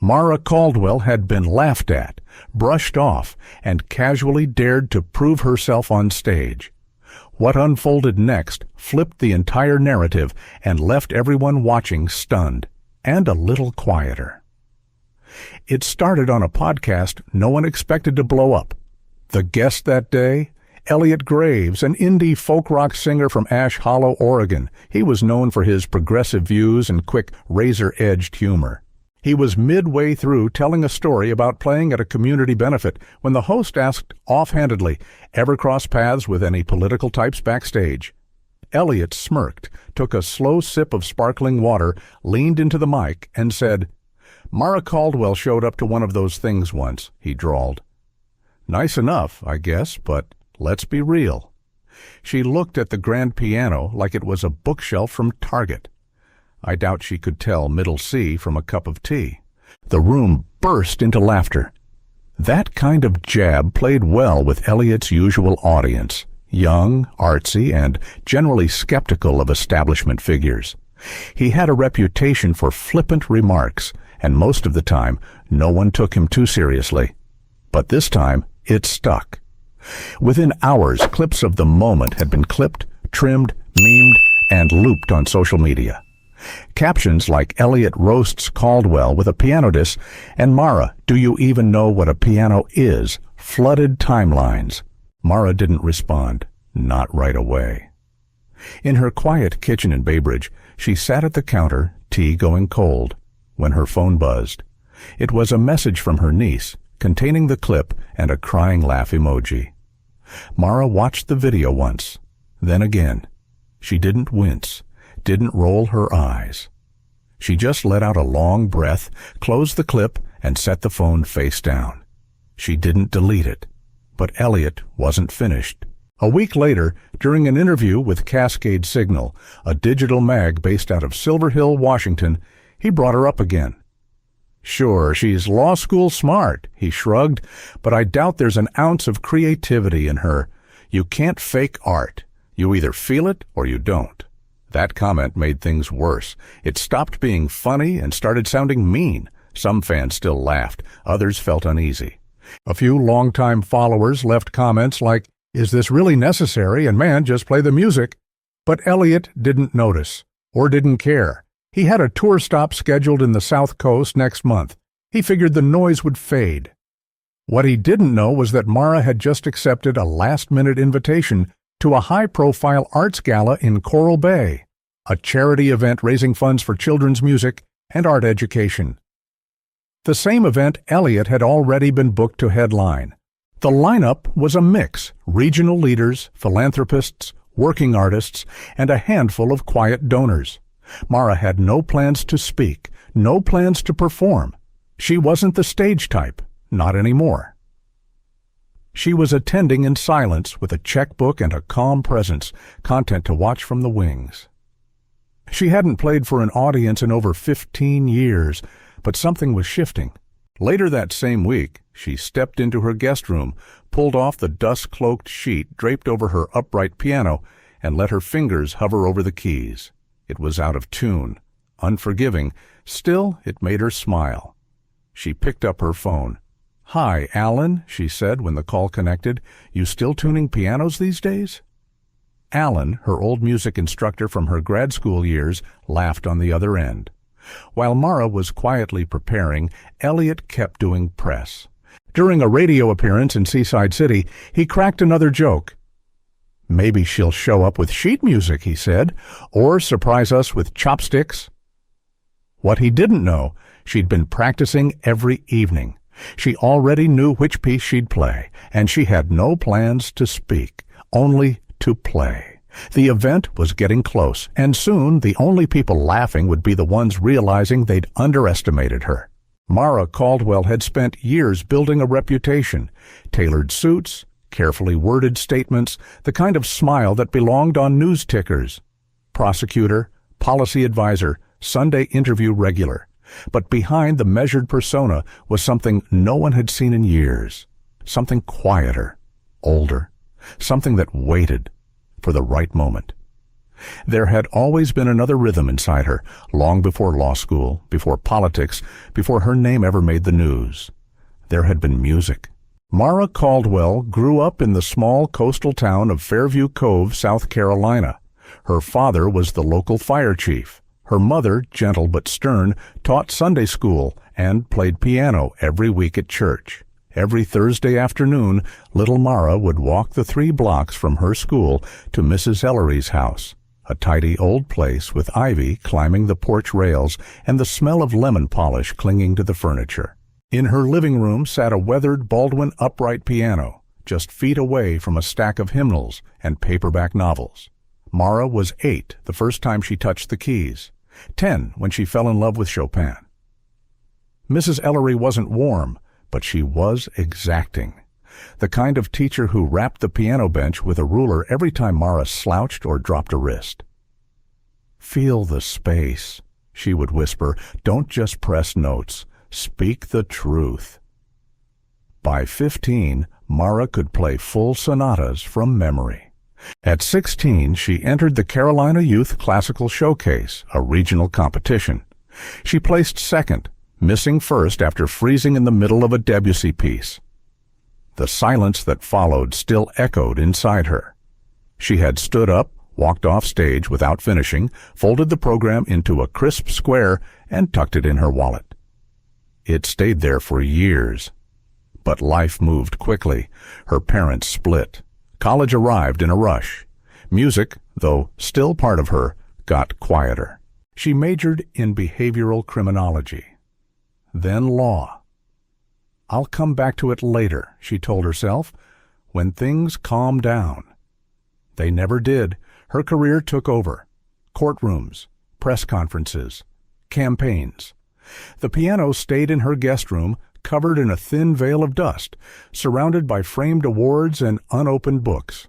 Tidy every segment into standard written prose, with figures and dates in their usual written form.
Mara Caldwell had been laughed at, brushed off, and casually dared to prove herself on stage. What unfolded next flipped the entire narrative and left everyone watching stunned and a little quieter. It started on a podcast no one expected to blow up. The guest that day? Elliot Graves, an indie folk rock singer from Ash Hollow, Oregon. He was known for his progressive views and quick, razor-edged humor. He was midway through telling a story about playing at a community benefit when the host asked offhandedly, "Ever cross paths with any political types backstage?" Elliot smirked, took a slow sip of sparkling water, leaned into the mic, and said, "Mara Caldwell showed up to one of those things once," he drawled. "Nice enough, I guess, but let's be real." She looked at the grand piano like it was a bookshelf from Target. I doubt she could tell middle C from a cup of tea. The room burst into laughter. That kind of jab played well with Elliot's usual audience, young, artsy, and generally skeptical of establishment figures. He had a reputation for flippant remarks, and most of the time, no one took him too seriously. But this time, it stuck. Within hours, clips of the moment had been clipped, trimmed, memed, and looped on social media. Captions like "Elliot roasts Caldwell with a piano diss" and "Mara, do you even know what a piano is?" flooded timelines. Mara didn't respond, not right away. In her quiet kitchen in Bay Bridge, she sat at the counter, tea going cold, when her phone buzzed. It was a message from her niece, containing the clip and a crying laugh emoji. Mara watched the video once, then again. She didn't wince, didn't roll her eyes. She just let out a long breath, closed the clip, and set the phone face down. She didn't delete it. But Elliot wasn't finished. A week later, during an interview with Cascade Signal, a digital mag based out of Silver Hill, Washington, he brought her up again. "Sure, she's law school smart," he shrugged, "but I doubt there's an ounce of creativity in her. You can't fake art. You either feel it or you don't." That comment made things worse. It stopped being funny and started sounding mean. Some fans still laughed. Others felt uneasy. A few longtime followers left comments like, "Is this really necessary? And man, just play the music." But Elliot didn't notice, or didn't care. He had a tour stop scheduled in the South Coast next month. He figured the noise would fade. What he didn't know was that Mara had just accepted a last-minute invitation to a high-profile arts gala in Coral Bay, a charity event raising funds for children's music and art education. The same event Elliot had already been booked to headline. The lineup was a mix: regional leaders, philanthropists, working artists, and a handful of quiet donors. Mara had no plans to speak, no plans to perform. She wasn't the stage type, not anymore. She was attending in silence with a checkbook and a calm presence, content to watch from the wings. She hadn't played for an audience in over 15 years, but something was shifting. Later that same week, she stepped into her guest room, pulled off the dust-cloaked sheet draped over her upright piano, and let her fingers hover over the keys. It was out of tune, unforgiving. Still, it made her smile. She picked up her phone. "Hi, Alan," she said when the call connected. "You still tuning pianos these days?" Alan, her old music instructor from her grad school years, laughed on the other end. While Mara was quietly preparing, Elliot kept doing press. During a radio appearance in Seaside City, he cracked another joke. "Maybe she'll show up with sheet music," he said, "or surprise us with chopsticks." What he didn't know, she'd been practicing every evening. She already knew which piece she'd play, and she had no plans to speak, only to play. The event was getting close, and soon the only people laughing would be the ones realizing they'd underestimated her. Mara Caldwell had spent years building a reputation, tailored suits, carefully worded statements, the kind of smile that belonged on news tickers. Prosecutor, policy advisor, Sunday interview regular. But behind the measured persona was something no one had seen in years. Something quieter, older, something that waited for the right moment. There had always been another rhythm inside her, long before law school, before politics, before her name ever made the news. There had been music. Mara Caldwell grew up in the small coastal town of Fairview Cove, South Carolina. Her father was the local fire chief. Her mother, gentle but stern, taught Sunday school and played piano every week at church. Every Thursday afternoon, little Mara would walk the 3 blocks from her school to Mrs. Ellery's house, a tidy old place with ivy climbing the porch rails and the smell of lemon polish clinging to the furniture. In her living room sat a weathered Baldwin upright piano, just feet away from a stack of hymnals and paperback novels. Mara was 8 the first time she touched the keys, 10 when she fell in love with Chopin. Mrs. Ellery wasn't warm, but she was exacting. The kind of teacher who rapped the piano bench with a ruler every time Mara slouched or dropped a wrist. "Feel the space," she would whisper. "Don't just press notes. Speak the truth." By 15, Mara could play full sonatas from memory. At 16, she entered the Carolina Youth Classical Showcase, a regional competition. She placed second, missing first after freezing in the middle of a Debussy piece. The silence that followed still echoed inside her. She had stood up, walked off stage without finishing, folded the program into a crisp square, and tucked it in her wallet. It stayed there for years. But life moved quickly. Her parents split. College arrived in a rush. Music, though still part of her, got quieter. She majored in behavioral criminology. Then law. "I'll come back to it later," she told herself, "when things calm down." They never did. Her career took over. Courtrooms, press conferences, campaigns. The piano stayed in her guest room, covered in a thin veil of dust, surrounded by framed awards and unopened books.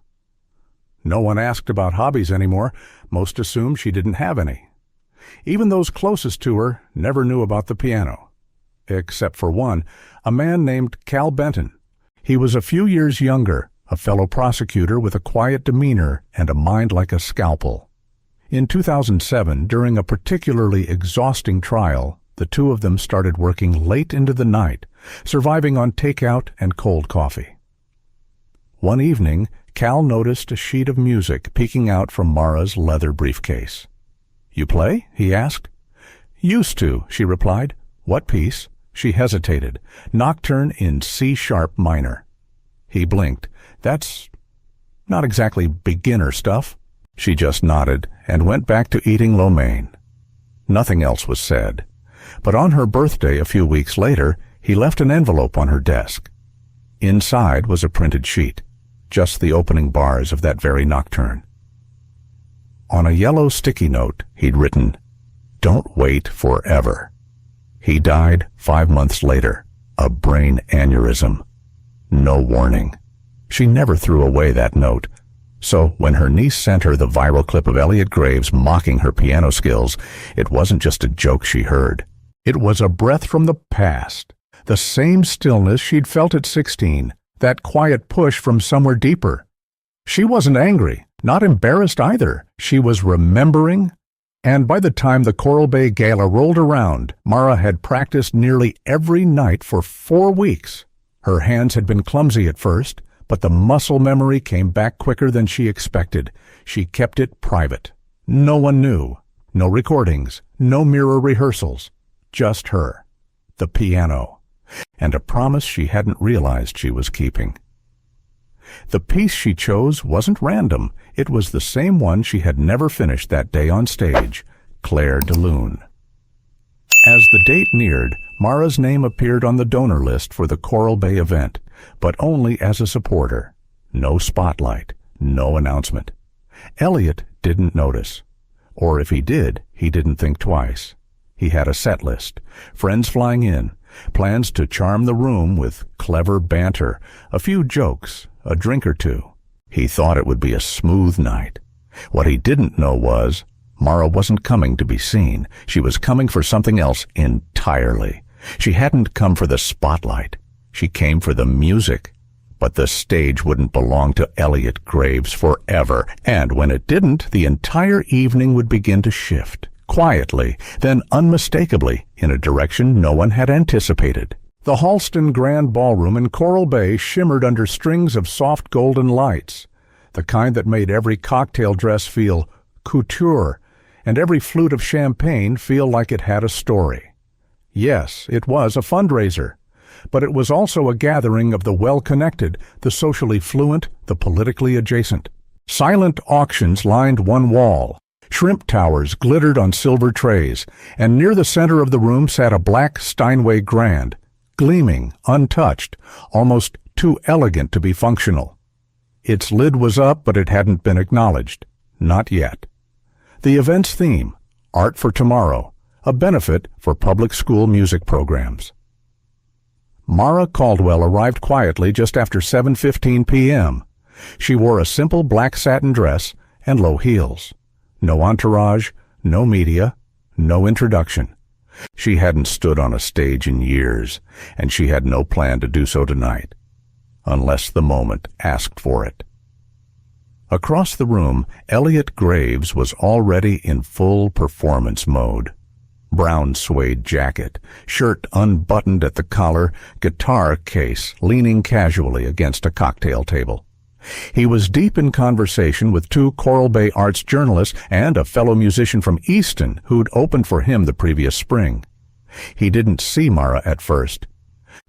No one asked about hobbies anymore. Most assumed she didn't have any. Even those closest to her never knew about the piano. Except for one, a man named Cal Benton. He was a few years younger, a fellow prosecutor with a quiet demeanor and a mind like a scalpel. In 2007, during a particularly exhausting trial, the two of them started working late into the night, surviving on takeout and cold coffee. One evening, Cal noticed a sheet of music peeking out from Mara's leather briefcase. "You play?" he asked. "Used to," she replied. "What piece?" She hesitated. "Nocturne in C-sharp minor." He blinked. "That's not exactly beginner stuff." She just nodded and went back to eating lo mein. Nothing else was said. But on her birthday a few weeks later, he left an envelope on her desk. Inside was a printed sheet, just the opening bars of that very nocturne. On a yellow sticky note, he'd written, "Don't wait forever." He died 5 months later, a brain aneurysm. No warning. She never threw away that note. So when her niece sent her the viral clip of Elliot Graves mocking her piano skills, it wasn't just a joke she heard. It was a breath from the past, the same stillness she'd felt at 16, that quiet push from somewhere deeper. She wasn't angry, not embarrassed either. She was remembering, and by the time the Coral Bay Gala rolled around, Mara had practiced nearly every night for 4 weeks. Her hands had been clumsy at first, but the muscle memory came back quicker than she expected. She kept it private. No one knew. No recordings, no mirror rehearsals. Just her, the piano, and a promise she hadn't realized she was keeping. The piece she chose wasn't random. It was the same one she had never finished that day on stage, Claire de Lune. As the date neared, Mara's name appeared on the donor list for the Coral Bay event, but only as a supporter. No spotlight, no announcement. Elliot didn't notice. Or if he did, he didn't think twice. He had a set list, friends flying in, plans to charm the room with clever banter, a few jokes, a drink or two. He thought it would be a smooth night. What he didn't know was, Mara wasn't coming to be seen. She was coming for something else entirely. She hadn't come for the spotlight. She came for the music. But the stage wouldn't belong to Elliot Graves forever, and when it didn't, the entire evening would begin to shift, quietly, then unmistakably, in a direction no one had anticipated. The Halston Grand Ballroom in Coral Bay shimmered under strings of soft golden lights, the kind that made every cocktail dress feel couture, and every flute of champagne feel like it had a story. Yes, it was a fundraiser, but it was also a gathering of the well-connected, the socially fluent, the politically adjacent. Silent auctions lined one wall. Shrimp towers glittered on silver trays, and near the center of the room sat a black Steinway Grand, gleaming, untouched, almost too elegant to be functional. Its lid was up, but it hadn't been acknowledged. Not yet. The event's theme, Art for Tomorrow, a benefit for public school music programs. Mara Caldwell arrived quietly just after 7:15 p.m. She wore a simple black satin dress and low heels. No entourage, no media, no introduction. She hadn't stood on a stage in years, and she had no plan to do so tonight, unless the moment asked for it. Across the room, Elliot Graves was already in full performance mode. Brown suede jacket, shirt unbuttoned at the collar, guitar case leaning casually against a cocktail table. He was deep in conversation with two Coral Bay Arts journalists and a fellow musician from Easton who'd opened for him the previous spring. He didn't see Mara at first.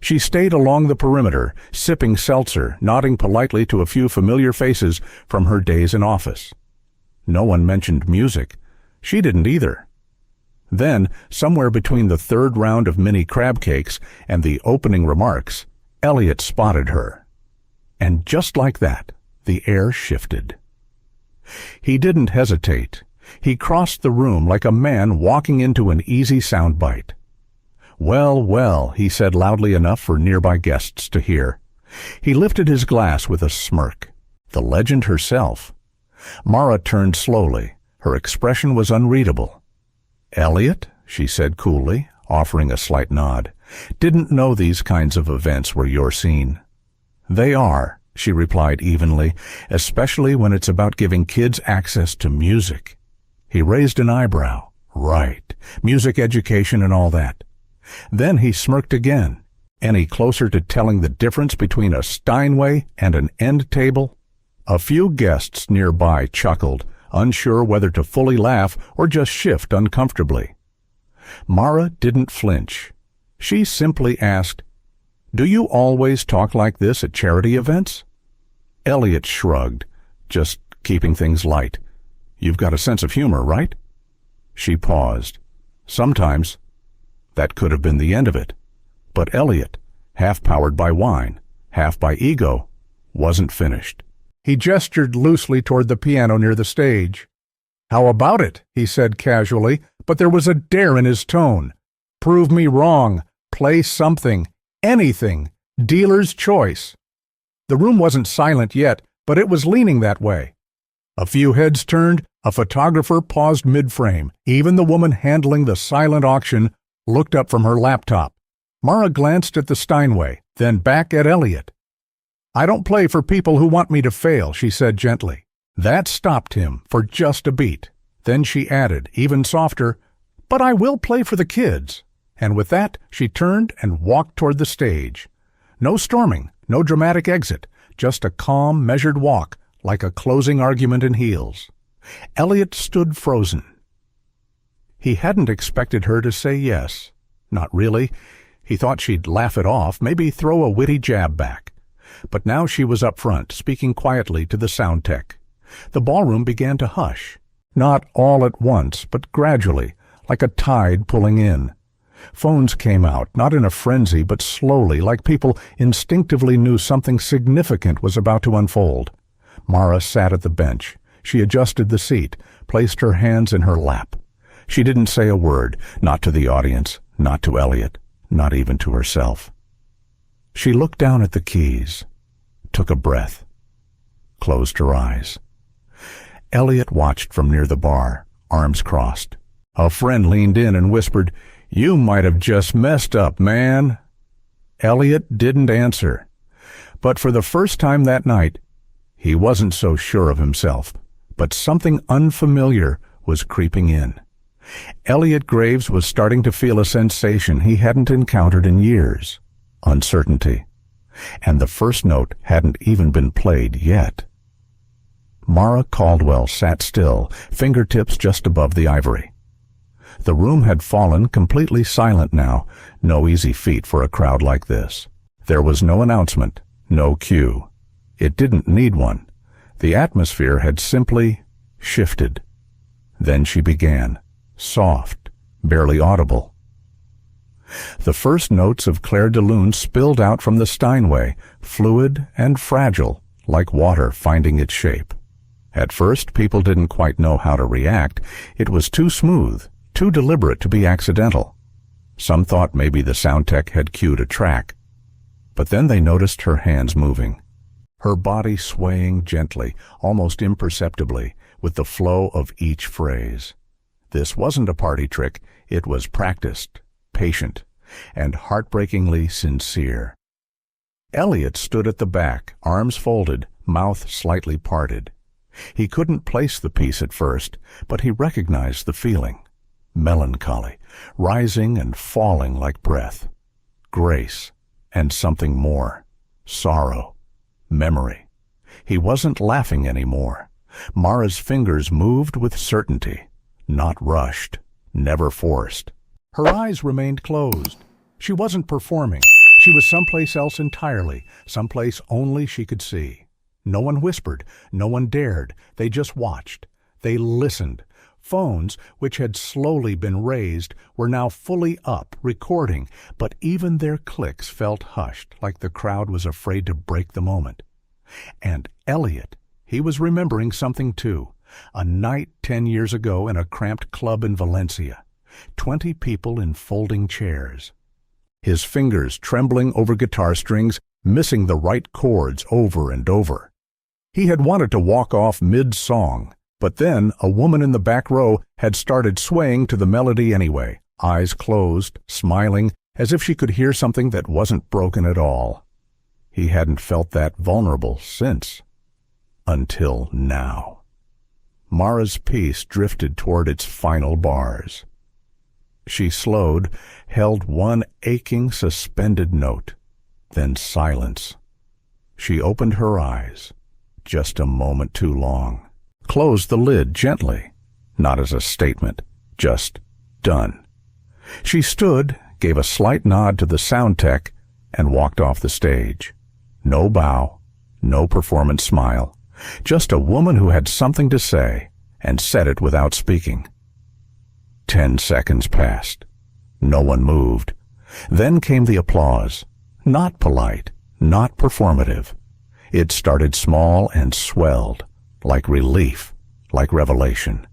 She stayed along the perimeter, sipping seltzer, nodding politely to a few familiar faces from her days in office. No one mentioned music. She didn't either. Then, somewhere between the third round of mini crab cakes and the opening remarks, Elliot spotted her. And just like that, the air shifted. He didn't hesitate. He crossed the room like a man walking into an easy soundbite. "Well, well," he said loudly enough for nearby guests to hear. He lifted his glass with a smirk. The legend herself. Mara turned slowly. Her expression was unreadable. "Elliot," she said coolly, offering a slight nod. "Didn't know these kinds of events were your scene." "They are," she replied evenly, "especially when it's about giving kids access to music." He raised an eyebrow. "Right, music education and all that." Then he smirked again. "Any closer to telling the difference between a Steinway and an end table?" A few guests nearby chuckled, unsure whether to fully laugh or just shift uncomfortably. Mara didn't flinch. She simply asked, "Do you always talk like this at charity events?" Elliot shrugged, just keeping things light. "You've got a sense of humor, right?" She paused. "Sometimes." That could have been the end of it. But Elliot, half powered by wine, half by ego, wasn't finished. He gestured loosely toward the piano near the stage. "How about it?" he said casually, but there was a dare in his tone. "Prove me wrong. Play something. Anything. Dealer's choice." The room wasn't silent yet, but it was leaning that way. A few heads turned, a photographer paused mid-frame. Even the woman handling the silent auction looked up from her laptop. Mara glanced at the Steinway, then back at Elliot. "I don't play for people who want me to fail," she said gently. That stopped him for just a beat. Then she added, even softer, "But I will play for the kids." And with that, she turned and walked toward the stage. No storming, no dramatic exit, just a calm, measured walk, like a closing argument in heels. Elliot stood frozen. He hadn't expected her to say yes. Not really. He thought she'd laugh it off, maybe throw a witty jab back. But now she was up front, speaking quietly to the sound tech. The ballroom began to hush. Not all at once, but gradually, like a tide pulling in. Phones came out, not in a frenzy, but slowly, like people instinctively knew something significant was about to unfold. Mara sat at the bench. She adjusted the seat, placed her hands in her lap. She didn't say a word, not to the audience, not to Elliot, not even to herself. She looked down at the keys, took a breath, closed her eyes. Elliot watched from near the bar, arms crossed. A friend leaned in and whispered, "You might have just messed up, man." Elliot didn't answer. But for the first time that night, he wasn't so sure of himself, but something unfamiliar was creeping in. Elliot Graves was starting to feel a sensation he hadn't encountered in years: uncertainty. And the first note hadn't even been played yet. Mara Caldwell sat still, fingertips just above the ivory. The room had fallen completely silent now, no easy feat for a crowd like this. There was no announcement, no cue. It didn't need one. The atmosphere had simply shifted. Then she began, soft, barely audible. The first notes of Clair de Lune spilled out from the Steinway, fluid and fragile, like water finding its shape. At first, people didn't quite know how to react. It was too smooth, too deliberate to be accidental. Some thought maybe the sound tech had cued a track. But then they noticed her hands moving, her body swaying gently, almost imperceptibly, with the flow of each phrase. This wasn't a party trick. It was practiced, patient, and heartbreakingly sincere. Elliot stood at the back, arms folded, mouth slightly parted. He couldn't place the piece at first, but he recognized the feeling. Melancholy, rising and falling like breath. Grace, and something more. Sorrow, memory. He wasn't laughing anymore. Mara's fingers moved with certainty, not rushed, never forced. Her eyes remained closed. She wasn't performing. She was someplace else entirely, someplace only she could see. No one whispered, no one dared. They just watched. They listened. Phones, which had slowly been raised, were now fully up, recording, but even their clicks felt hushed, like the crowd was afraid to break the moment. And Elliot, he was remembering something too. A night 10 years ago in a cramped club in Valencia. 20 people in folding chairs. His fingers trembling over guitar strings, missing the right chords over and over. He had wanted to walk off mid-song, but then a woman in the back row had started swaying to the melody anyway, eyes closed, smiling, as if she could hear something that wasn't broken at all. He hadn't felt that vulnerable since. Until now. Mara's piece drifted toward its final bars. She slowed, held one aching, suspended note, then silence. She opened her eyes, just a moment too long, closed the lid gently, not as a statement, just done. She stood, gave a slight nod to the sound tech, and walked off the stage. No bow, no performance smile, just a woman who had something to say, and said it without speaking. 10 seconds passed. No one moved. Then came the applause. Not polite, not performative. It started small and swelled, like relief, like revelation.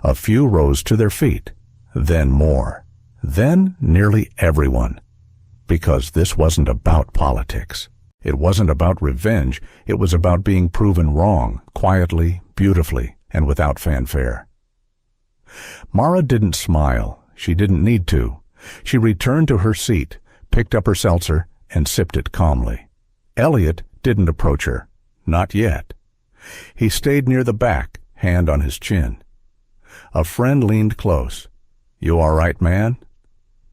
A few rose to their feet, then more, then nearly everyone. Because this wasn't about politics. It wasn't about revenge. It was about being proven wrong, quietly, beautifully, and without fanfare. Mara didn't smile. She didn't need to. She returned to her seat, picked up her seltzer, and sipped it calmly. Elliot didn't approach her. Not yet. He stayed near the back, hand on his chin. A friend leaned close. "You all right, man?"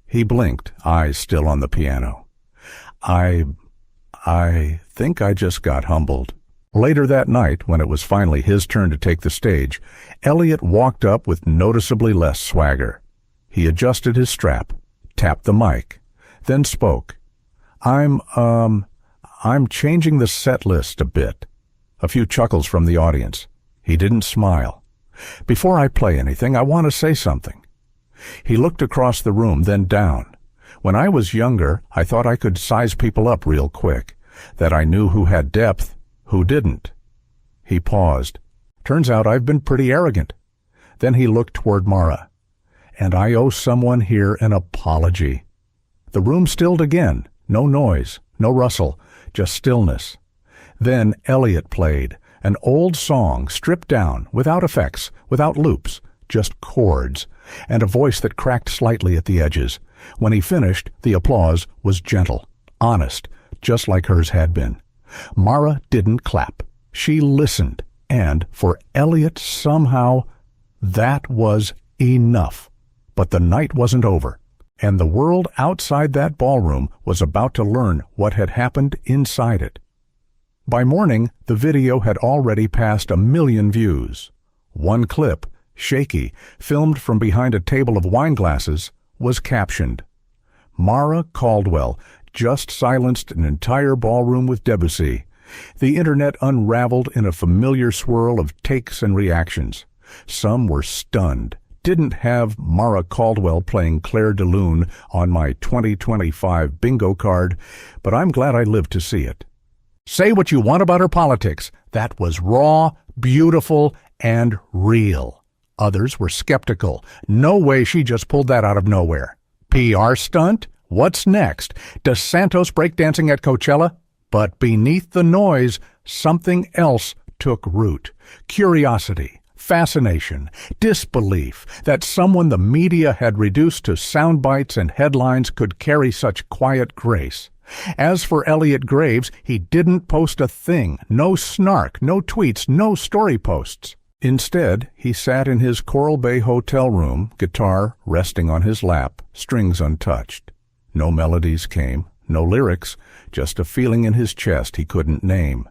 He blinked, eyes still on the piano. I think I just got humbled." Later that night, when it was finally his turn to take the stage, Elliot walked up with noticeably less swagger. He adjusted his strap, tapped the mic, then spoke. I'm changing the set list a bit." A few chuckles from the audience. He didn't smile. "Before I play anything, I want to say something." He looked across the room, then down. "When I was younger, I thought I could size people up real quick, that I knew who had depth, who didn't." He paused. "Turns out I've been pretty arrogant." Then he looked toward Mara. "And I owe someone here an apology." The room stilled again. No noise, no rustle, just stillness. Then Elliot played, an old song, stripped down, without effects, without loops, just chords, and a voice that cracked slightly at the edges. When he finished, the applause was gentle, honest, just like hers had been. Mara didn't clap. She listened, and for Elliot somehow, that was enough. But the night wasn't over, and the world outside that ballroom was about to learn what had happened inside it. By morning, the video had already passed 1 million views. One clip, shaky, filmed from behind a table of wine glasses, was captioned, "Mara Caldwell just silenced an entire ballroom with Debussy." The internet unraveled in a familiar swirl of takes and reactions. Some were stunned. Didn't have Mara Caldwell playing Claire de Lune on my 2025 bingo card, but I'm glad I lived to see it. Say what you want about her politics. That was raw, beautiful, and real. Others were skeptical. No way she just pulled that out of nowhere. PR stunt? What's next? Does Santos breakdancing at Coachella? But beneath the noise, something else took root. Curiosity, fascination, disbelief that someone the media had reduced to sound bites and headlines could carry such quiet grace. As for Elliot Graves, he didn't post a thing, no snark, no tweets, no story posts. Instead, he sat in his Coral Bay hotel room, guitar resting on his lap, strings untouched. No melodies came, no lyrics, just a feeling in his chest he couldn't name.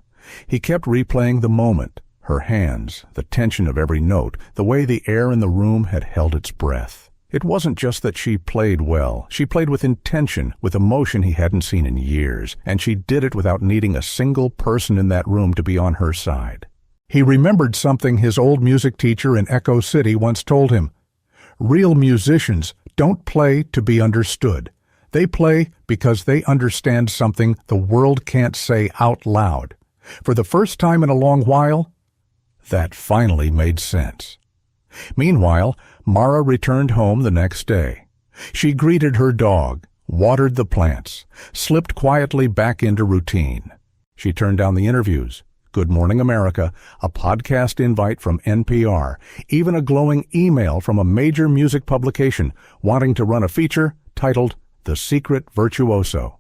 He kept replaying the moment, her hands, the tension of every note, the way the air in the room had held its breath. It wasn't just that she played well. She played with intention, with emotion he hadn't seen in years, and she did it without needing a single person in that room to be on her side. He remembered something his old music teacher in Echo City once told him. Real musicians don't play to be understood. They play because they understand something the world can't say out loud. For the first time in a long while, that finally made sense. Meanwhile, Mara returned home the next day. She greeted her dog, watered the plants, slipped quietly back into routine. She turned down the interviews, Good Morning America, a podcast invite from NPR, even a glowing email from a major music publication wanting to run a feature titled The Secret Virtuoso.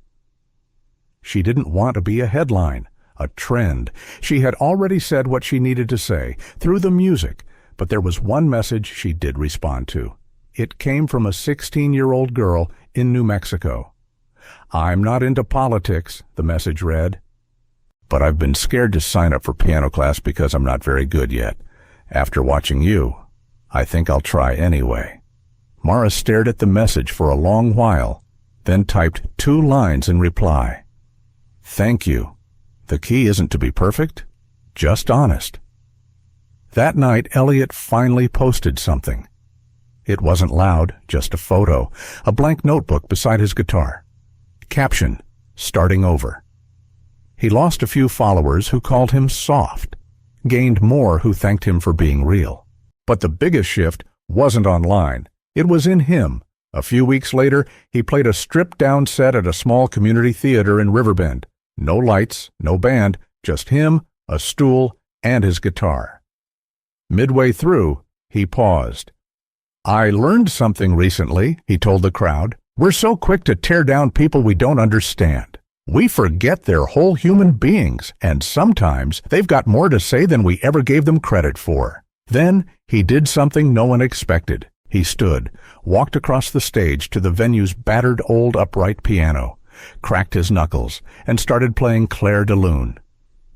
She didn't want to be a headline, a trend. She had already said what she needed to say, through the music, but there was one message she did respond to. It came from a 16-year-old girl in New Mexico. "I'm not into politics," the message read, "but I've been scared to sign up for piano class because I'm not very good yet. After watching you, I think I'll try anyway." Mara stared at the message for a long while, then typed 2 lines in reply. "Thank you. The key isn't to be perfect, just honest." That night, Elliot finally posted something. It wasn't loud, just a photo, a blank notebook beside his guitar. Caption, "Starting over." He lost a few followers who called him soft, gained more who thanked him for being real. But the biggest shift wasn't online. It was in him. A few weeks later, he played a stripped-down set at a small community theater in Riverbend. No lights, no band, just him, a stool, and his guitar. Midway through, he paused. "I learned something recently," he told the crowd. "We're so quick to tear down people we don't understand. We forget they're whole human beings, and sometimes they've got more to say than we ever gave them credit for." Then he did something no one expected. He stood, walked across the stage to the venue's battered old upright piano, cracked his knuckles, and started playing Claire de Lune.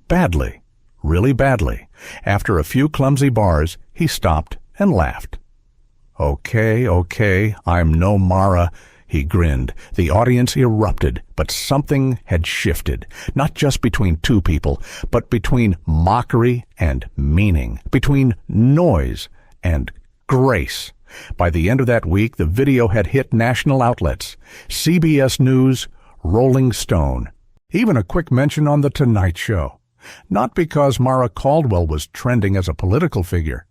Badly, really badly. After a few clumsy bars, he stopped and laughed. Okay, I'm no Mara," he grinned. The audience erupted, but something had shifted, not just between two people, but between mockery and meaning, between noise and grace. By the end of that week, the video had hit national outlets, CBS News, Rolling Stone, even a quick mention on The Tonight Show. Not because Mara Caldwell was trending as a political figure,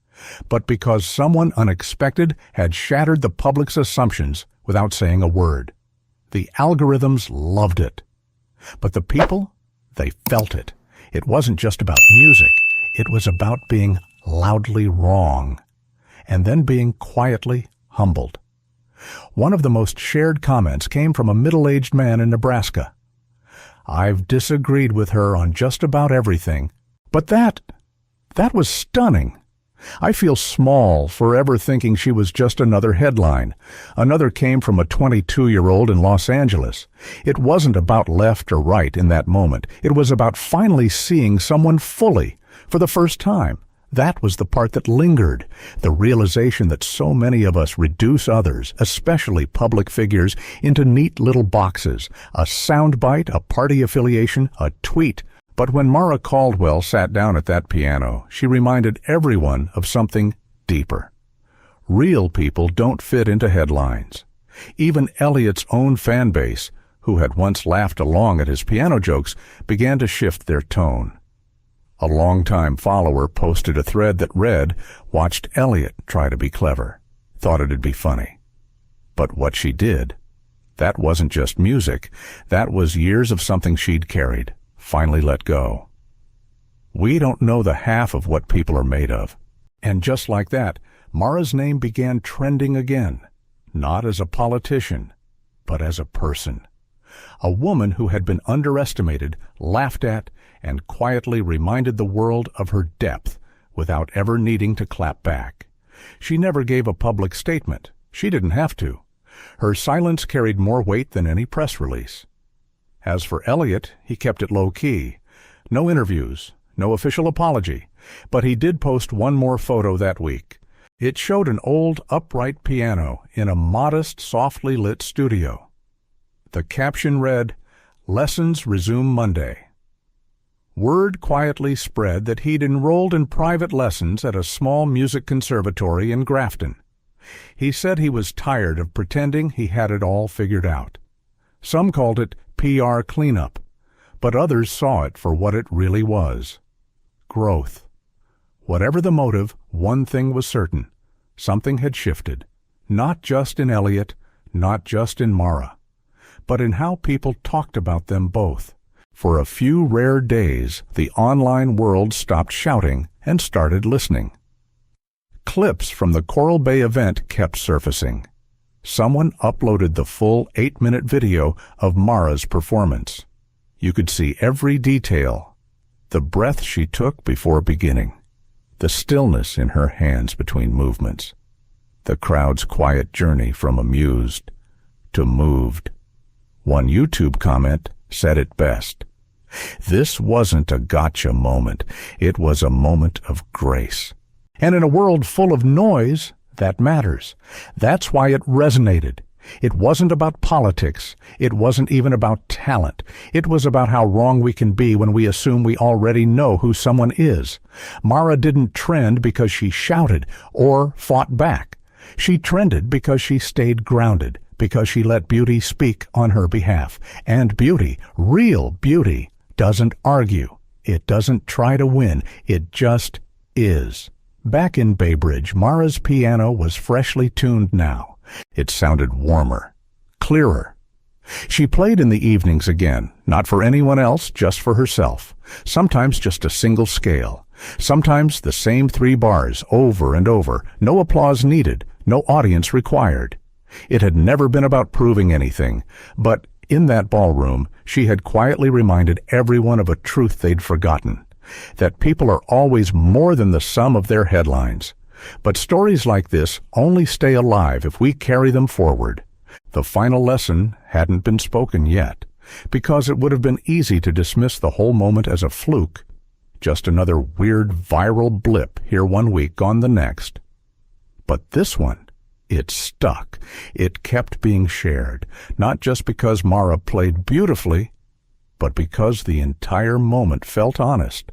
but because someone unexpected had shattered the public's assumptions without saying a word. The algorithms loved it. But the people, they felt it. It wasn't just about music. It was about being loudly wrong, and then being quietly humbled. One of the most shared comments came from a middle-aged man in Nebraska. I've disagreed with her on just about everything. But that was stunning. I feel small for ever thinking she was just another headline. Another came from a 22-year-old in Los Angeles. It wasn't about left or right in that moment. It was about finally seeing someone fully, for the first time. That was the part that lingered, the realization that so many of us reduce others, especially public figures, into neat little boxes, a soundbite, a party affiliation, a tweet. But when Mara Caldwell sat down at that piano, she reminded everyone of something deeper. Real people don't fit into headlines. Even Elliot's own fan base, who had once laughed along at his piano jokes, began to shift their tone. A longtime follower posted a thread that read, "Watched Elliot try to be clever. Thought it'd be funny." But what she did, that wasn't just music. That was years of something she'd carried, finally let go. We don't know the half of what people are made of. And just like that, Mara's name began trending again, not as a politician, but as a person. A woman who had been underestimated, laughed at, and quietly reminded the world of her depth without ever needing to clap back. She never gave a public statement. She didn't have to. Her silence carried more weight than any press release. As for Elliot, he kept it low-key. No interviews, no official apology, but he did post one more photo that week. It showed an old, upright piano in a modest, softly lit studio. The caption read, "Lessons resume Monday." Word quietly spread that he'd enrolled in private lessons at a small music conservatory in Grafton. He said he was tired of pretending he had it all figured out. Some called it PR cleanup, but others saw it for what it really was: growth. Whatever the motive, one thing was certain: something had shifted, not just in Elliot, not just in Mara, but in how people talked about them both. For a few rare days, the online world stopped shouting and started listening. Clips from the Coral Bay event kept surfacing. Someone uploaded the full 8-minute video of Mara's performance. You could see every detail: the breath she took before beginning, the stillness in her hands between movements, the crowd's quiet journey from amused to moved. One YouTube comment said it best: "This wasn't a gotcha moment. It was a moment of grace." And in a world full of noise, that matters. That's why it resonated. It wasn't about politics. It wasn't even about talent. It was about how wrong we can be when we assume we already know who someone is. Mara didn't trend because she shouted or fought back. She trended because she stayed grounded, because she let beauty speak on her behalf. And beauty, real beauty, doesn't argue. It doesn't try to win. It just is. Back in Bay Bridge, Mara's piano was freshly tuned now. It sounded warmer, clearer. She played in the evenings again, not for anyone else, just for herself. Sometimes just a single scale. Sometimes the same 3 bars over and over. No applause needed, no audience required. It had never been about proving anything, but in that ballroom, she had quietly reminded everyone of a truth they'd forgotten: that people are always more than the sum of their headlines. But stories like this only stay alive if we carry them forward. The final lesson hadn't been spoken yet, because it would have been easy to dismiss the whole moment as a fluke. Just another weird viral blip here one week, gone the next. But this one, it stuck. It kept being shared, not just because Mara played beautifully, but because the entire moment felt honest.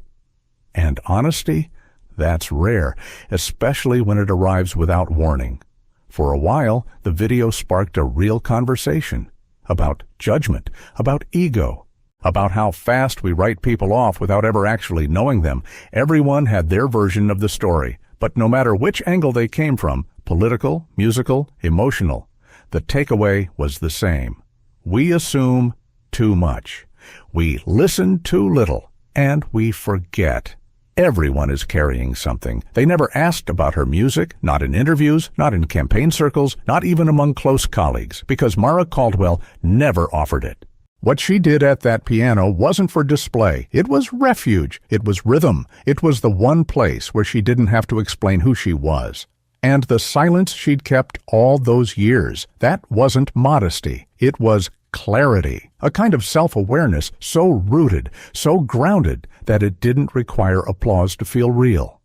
And honesty, that's rare, especially when it arrives without warning. For a while, the video sparked a real conversation about judgment, about ego, about how fast we write people off without ever actually knowing them. Everyone had their version of the story, but no matter which angle they came from, political, musical, emotional, the takeaway was the same. We assume too much. We listen too little, and we forget. Everyone is carrying something. They never asked about her music, not in interviews, not in campaign circles, not even among close colleagues, because Mara Caldwell never offered it. What she did at that piano wasn't for display. It was refuge. It was rhythm. It was the one place where she didn't have to explain who she was. And the silence she'd kept all those years, that wasn't modesty. It was clarity, a kind of self-awareness so rooted, so grounded, that it didn't require applause to feel real.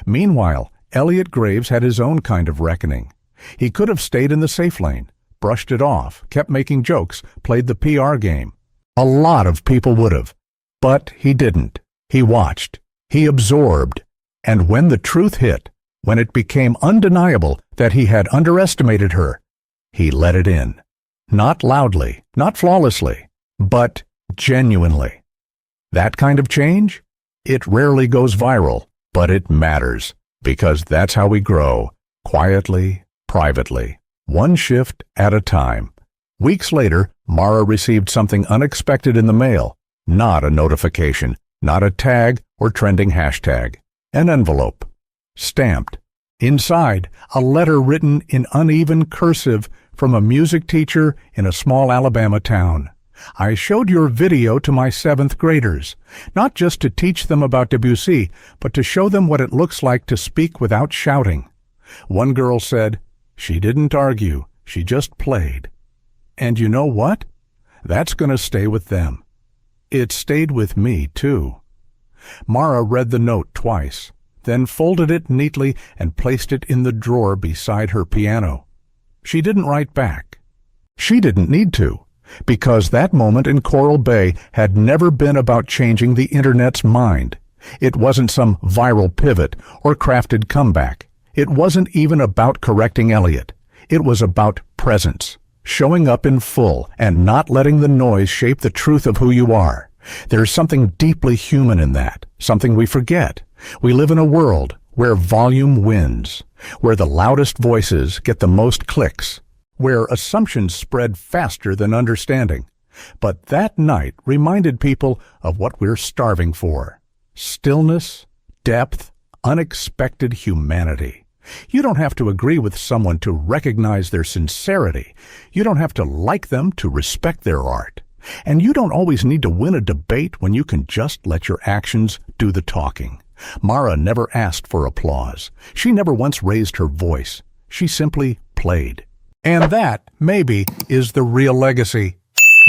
Meanwhile, Elliot Graves had his own kind of reckoning. He could have stayed in the safe lane, brushed it off, kept making jokes, played the PR game. A lot of people would have. But he didn't. He watched. He absorbed. And when the truth hit, when it became undeniable that he had underestimated her, he let it in. Not loudly, not flawlessly, but genuinely. That kind of change? It rarely goes viral, but it matters, because that's how we grow, quietly, privately, one shift at a time. Weeks later, Mara received something unexpected in the mail. Not a notification, not a tag or trending hashtag. An envelope. Stamped. Inside, a letter written in uneven cursive from a music teacher in a small Alabama town. I showed your video to my 7th graders, not just to teach them about Debussy, but to show them what it looks like to speak without shouting. One girl said, "She didn't argue, she just played." And you know what? That's going to stay with them. It stayed with me, too. Mara read the note twice, then folded it neatly and placed it in the drawer beside her piano. She didn't write back. She didn't need to, because that moment in Coral Bay had never been about changing the Internet's mind. It wasn't some viral pivot or crafted comeback. It wasn't even about correcting Elliot. It was about presence, showing up in full and not letting the noise shape the truth of who you are. There's something deeply human in that, something we forget. We live in a world where volume wins, where the loudest voices get the most clicks, where assumptions spread faster than understanding. But that night reminded people of what we're starving for: stillness, depth, unexpected humanity. You don't have to agree with someone to recognize their sincerity. You don't have to like them to respect their art. And you don't always need to win a debate when you can just let your actions do the talking. Mara never asked for applause. She never once raised her voice. She simply played. And that, maybe, is the real legacy.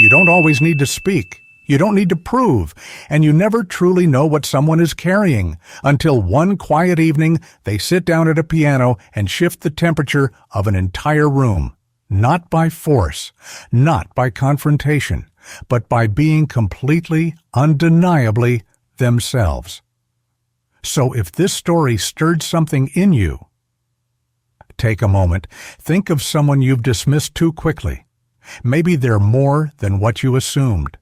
You don't always need to speak. You don't need to prove. And you never truly know what someone is carrying until one quiet evening they sit down at a piano and shift the temperature of an entire room. Not by force, not by confrontation, but by being completely, undeniably themselves. So if this story stirred something in you, take a moment. Think of someone you've dismissed too quickly. Maybe they're more than what you assumed.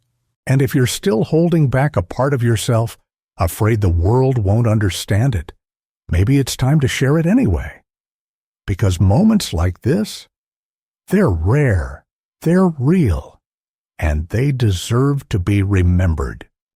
And if you're still holding back a part of yourself, afraid the world won't understand it, maybe it's time to share it anyway. Because moments like this, they're rare, they're real, and they deserve to be remembered.